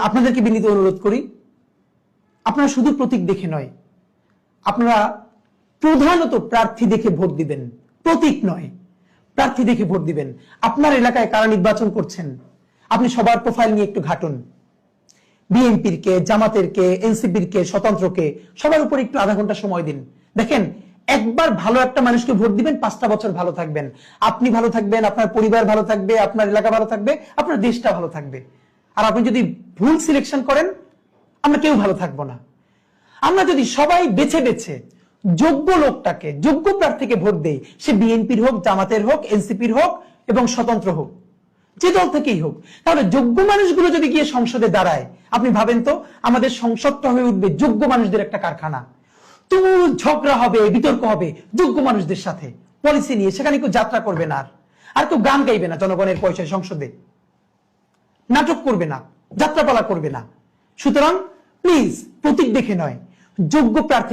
আপনাদেরকে বিনীত অনুরোধ করি, আপনারা শুধু প্রতীক দেখে নয়, আপনারা প্রধানত প্রার্থী দেখে ভোট দিবেন, প্রতীক নয়, প্রার্থী দেখে ভোট দিবেন। আপনার এলাকায় কারা নির্বাচন করছেন আপনি সবার প্রোফাইল নিয়ে একটু ঘাটুন। বিএনপির কে, জামাতের কে, এনসিপির কে, স্বতন্ত্রকে, সবার উপর একটু আধা ঘন্টা সময় দিন। দেখেন, একবার ভালো একটা মানুষকে ভোট দিবেন, 5টা বছর ভালো থাকবেন, আপনি ভালো থাকবেন, আপনার পরিবার ভালো থাকবে, আপনার এলাকা ভালো থাকবে, আপনার দেশটা ভালো থাকবে। আর আপনি যদি ভুল সিলেকশন করেন, আমরা কেউ ভালো থাকবো না। আমরা যদি সবাই বেছে বেছে যোগ্য লোকটাকে, যোগ্য প্রার্থীকে ভোট দেই, সে বিএনপির হোক, জামাতের হোক, এনসিপির হোক এবং স্বতন্ত্র হোক, যে দল থেকেই হোক, তাহলে যোগ্য মানুষগুলো যদি গিয়ে সংসদে দাঁড়ায়, আপনি ভাবেন তো আমাদের সংসদটা হয়ে উঠবে যোগ্য মানুষদের একটা কারখানা। তুমুল ঝগড়া হবে, বিতর্ক হবে যোগ্য মানুষদের সাথে পলিসি নিয়ে। সেখানে কেউ যাত্রা করবে না, আর কেউ গান গাইবে না জনগণের পয়সায়, সংসদে নাটক করবে না, যাত্রাপালা করবে না। সুতরাং প্লিজ প্রতীক দেখে নয়, যোগ্য প্রার্থী